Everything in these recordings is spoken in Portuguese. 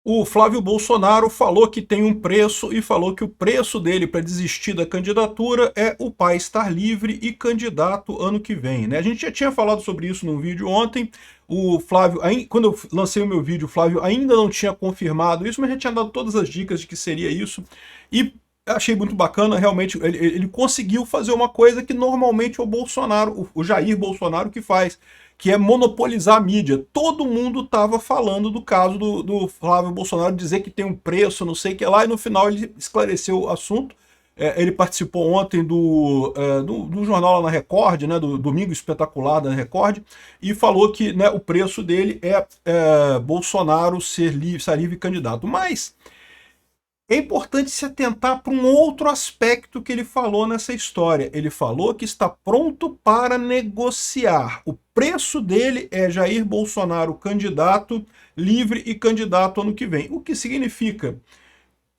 O Flávio Bolsonaro falou que tem um preço e falou que o preço dele para desistir da candidatura é o pai estar livre e candidato ano que vem, né? A gente já tinha falado sobre isso num vídeo ontem. O Flávio, quando eu lancei o meu vídeo, o Flávio ainda não tinha confirmado isso, mas já tinha dado todas as dicas de que seria isso. E achei muito bacana, realmente, ele conseguiu fazer uma coisa que normalmente é o Bolsonaro, o Jair Bolsonaro que faz, que é monopolizar a mídia. Todo mundo estava falando do caso do Flávio Bolsonaro, dizer que tem um preço, não sei o que lá, e no final ele esclareceu o assunto. Ele participou ontem do jornal lá na Record, né, do Domingo Espetacular da Record, e falou que, né, o preço dele é Bolsonaro ser livre candidato. Mas é importante se atentar para um outro aspecto que ele falou nessa história. Ele falou que está pronto para negociar. O preço dele é Jair Bolsonaro candidato, livre e candidato ano que vem. O que significa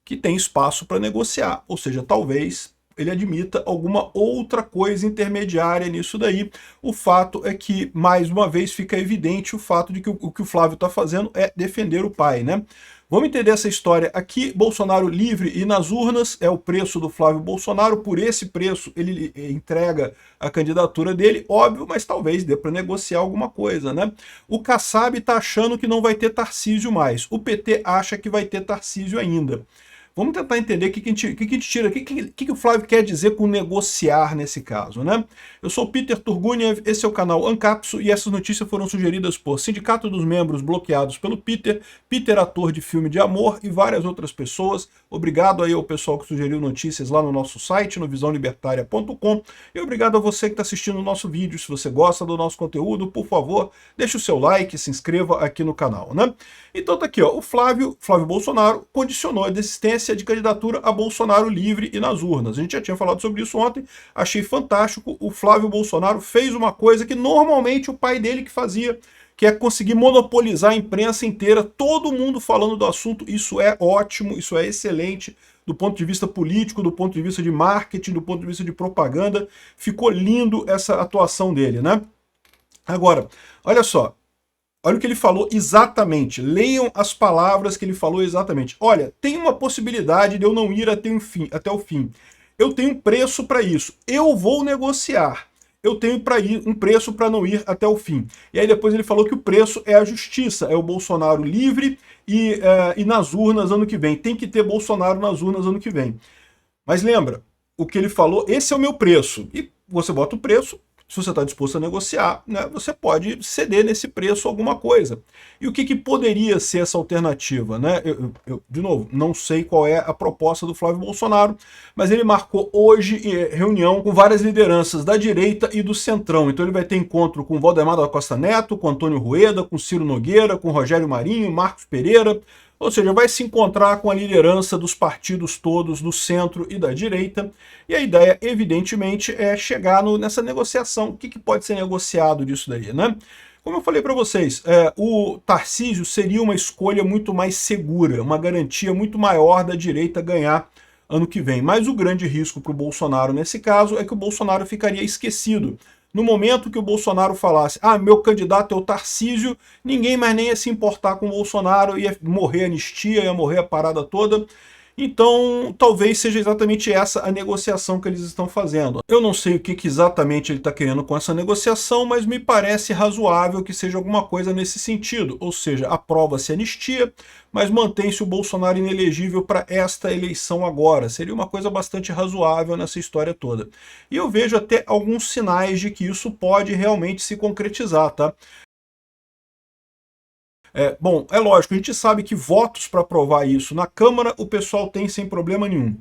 que tem espaço para negociar. Ou seja, talvez ele admita alguma outra coisa intermediária nisso daí. O fato é que, mais uma vez, fica evidente o fato de que o que o Flávio está fazendo é defender o pai, né? Vamos entender essa história aqui. Bolsonaro livre e nas urnas é o preço do Flávio Bolsonaro. Por esse preço ele entrega a candidatura dele, óbvio, mas talvez dê para negociar alguma coisa, né? O Kassab está achando que não vai ter Tarcísio mais. O PT acha que vai ter Tarcísio ainda. Vamos tentar entender o que a gente tira, o que o Flávio quer dizer com negociar nesse caso, né? Eu sou o Peter Turguniev, esse é o canal Ancapso e essas notícias foram sugeridas por Sindicato dos Membros bloqueados pelo Peter, Peter ator de filme de amor e várias outras pessoas. Obrigado aí ao pessoal que sugeriu notícias lá no nosso site, no visãolibertaria.com, e obrigado a você que está assistindo o nosso vídeo. Se você gosta do nosso conteúdo, por favor, deixe o seu like, se inscreva aqui no canal, né? Então tá aqui, ó, o Flávio Bolsonaro condicionou a desistência de candidatura a Bolsonaro livre e nas urnas. A gente já tinha falado sobre isso ontem, achei fantástico. O Flávio Bolsonaro fez uma coisa que normalmente o pai dele que fazia, que é conseguir monopolizar a imprensa inteira, todo mundo falando do assunto. Isso é ótimo, isso é excelente do ponto de vista político, do ponto de vista de marketing, do ponto de vista de propaganda. Ficou lindo essa atuação dele, né? Agora, olha só, olha o que ele falou exatamente. Leiam as palavras que ele falou exatamente. Olha, tem uma possibilidade de eu não ir até o fim. Eu tenho um preço para isso. Eu vou negociar. Eu tenho um preço para não ir até o fim. E aí depois ele falou que o preço é a justiça, é o Bolsonaro livre e nas urnas ano que vem. Tem que ter Bolsonaro nas urnas ano que vem. Mas lembra, o que ele falou, esse é o meu preço. E você bota o preço, se você está disposto a negociar, né, você pode ceder nesse preço alguma coisa. E o que poderia ser essa alternativa? Né? De novo, não sei qual é a proposta do Flávio Bolsonaro, mas ele marcou hoje reunião com várias lideranças da direita e do centrão. Então ele vai ter encontro com Valdemar da Costa Neto, com Antônio Rueda, com Ciro Nogueira, com Rogério Marinho, Marcos Pereira. Ou seja, vai se encontrar com a liderança dos partidos todos do centro e da direita, e a ideia, evidentemente, é chegar nessa negociação. O que pode ser negociado disso daí, né? Como eu falei para vocês, o Tarcísio seria uma escolha muito mais segura, uma garantia muito maior da direita ganhar ano que vem. Mas o grande risco para o Bolsonaro nesse caso é que o Bolsonaro ficaria esquecido. No momento que o Bolsonaro falasse, meu candidato é o Tarcísio, ninguém mais nem ia se importar com o Bolsonaro, ia morrer a anistia, ia morrer a parada toda. Então, talvez seja exatamente essa a negociação que eles estão fazendo. Eu não sei o que exatamente ele está querendo com essa negociação, mas me parece razoável que seja alguma coisa nesse sentido. Ou seja, aprova-se a anistia, mas mantém-se o Bolsonaro inelegível para esta eleição agora. Seria uma coisa bastante razoável nessa história toda. E eu vejo até alguns sinais de que isso pode realmente se concretizar, tá? Bom, é lógico, a gente sabe que votos para aprovar isso na Câmara o pessoal tem sem problema nenhum.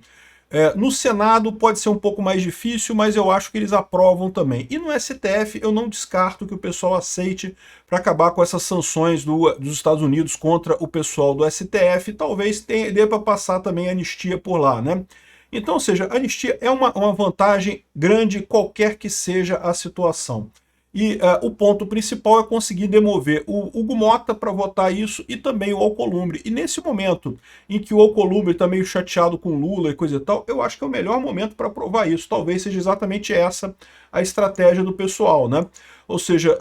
No Senado pode ser um pouco mais difícil, mas eu acho que eles aprovam também. E no STF eu não descarto que o pessoal aceite para acabar com essas sanções dos Estados Unidos contra o pessoal do STF. Talvez dê para passar também anistia por lá, né? Então, ou seja, a anistia é uma vantagem grande, qualquer que seja a situação. E o ponto principal é conseguir demover o Hugo Mota para votar isso e também o Alcolumbre. E nesse momento em que o Alcolumbre está meio chateado com Lula e coisa e tal, eu acho que é o melhor momento para aprovar isso. Talvez seja exatamente essa a estratégia do pessoal, né? Ou seja,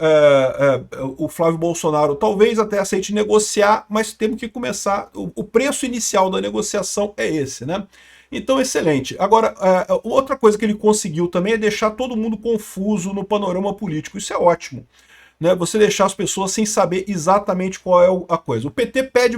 o Flávio Bolsonaro talvez até aceite negociar, mas temos que começar, o preço inicial da negociação é esse, né? Então, excelente. Agora, outra coisa que ele conseguiu também é deixar todo mundo confuso no panorama político. Isso é ótimo, né? Você deixar as pessoas sem saber exatamente qual é a coisa. O PT pede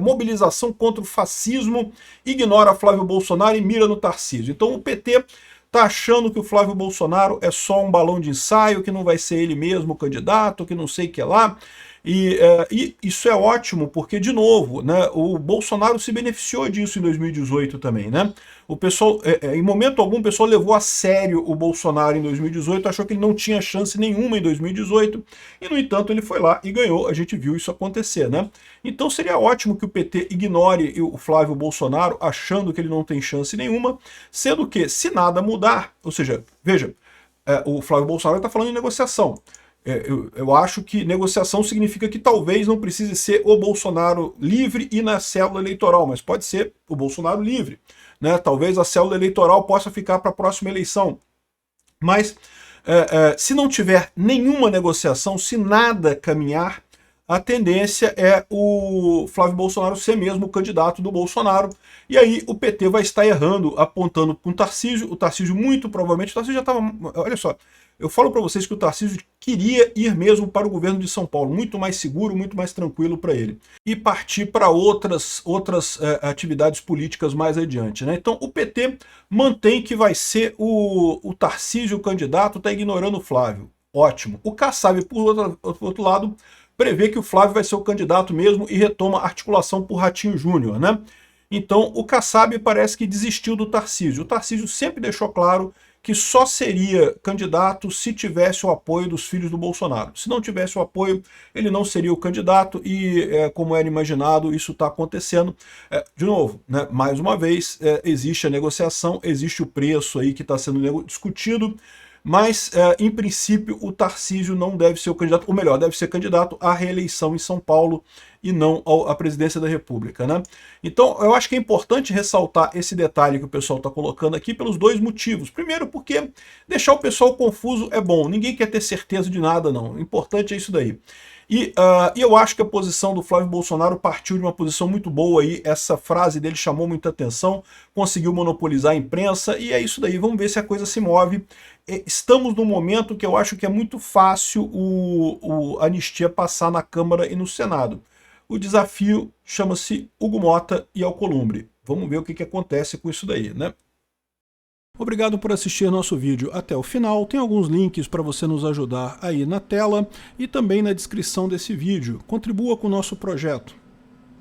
mobilização contra o fascismo, ignora Flávio Bolsonaro e mira no Tarcísio. Então, o PT tá achando que o Flávio Bolsonaro é só um balão de ensaio, que não vai ser ele mesmo o candidato, que não sei o que lá. E isso é ótimo, porque, de novo, né, o Bolsonaro se beneficiou disso em 2018 também, né? O pessoal, em momento algum, o pessoal levou a sério o Bolsonaro em 2018, achou que ele não tinha chance nenhuma em 2018, e, no entanto, ele foi lá e ganhou. A gente viu isso acontecer, né? Então seria ótimo que o PT ignore o Flávio Bolsonaro, achando que ele não tem chance nenhuma, sendo que, se nada mudar, ou seja, veja, o Flávio Bolsonaro está falando em negociação. Eu acho que negociação significa que talvez não precise ser o Bolsonaro livre e na célula eleitoral, mas pode ser o Bolsonaro livre, né? Talvez a célula eleitoral possa ficar para a próxima eleição. Mas se não tiver nenhuma negociação, se nada caminhar, a tendência é o Flávio Bolsonaro ser mesmo o candidato do Bolsonaro, e aí o PT vai estar errando, apontando para o Tarcísio muito provavelmente, o Tarcísio já estava, olha só, eu falo para vocês que o Tarcísio queria ir mesmo para o governo de São Paulo, muito mais seguro, muito mais tranquilo para ele, e partir para outras atividades políticas mais adiante, né? Então o PT mantém que vai ser o Tarcísio o candidato, está ignorando o Flávio, ótimo. O Kassab, por outro lado, prevê que o Flávio vai ser o candidato mesmo e retoma a articulação por Ratinho Júnior, né? Então o Kassab parece que desistiu do Tarcísio. O Tarcísio sempre deixou claro que só seria candidato se tivesse o apoio dos filhos do Bolsonaro. Se não tivesse o apoio, ele não seria o candidato e, como era imaginado, isso está acontecendo. De novo, né, mais uma vez, existe a negociação, existe o preço aí que está sendo discutido, mas, em princípio, o Tarcísio não deve ser o candidato, ou melhor, deve ser candidato à reeleição em São Paulo e não à presidência da República, né? Então, eu acho que é importante ressaltar esse detalhe que o pessoal está colocando aqui pelos dois motivos. Primeiro, porque deixar o pessoal confuso é bom, ninguém quer ter certeza de nada, não. O importante é isso daí. E eu acho que a posição do Flávio Bolsonaro partiu de uma posição muito boa aí, essa frase dele chamou muita atenção, conseguiu monopolizar a imprensa, e é isso daí, vamos ver se a coisa se move. Estamos num momento que eu acho que é muito fácil a anistia passar na Câmara e no Senado. O desafio chama-se Hugo Mota e Alcolumbre. Vamos ver o que acontece com isso daí, né? Obrigado por assistir nosso vídeo até o final. Tem alguns links para você nos ajudar aí na tela e também na descrição desse vídeo. Contribua com o nosso projeto.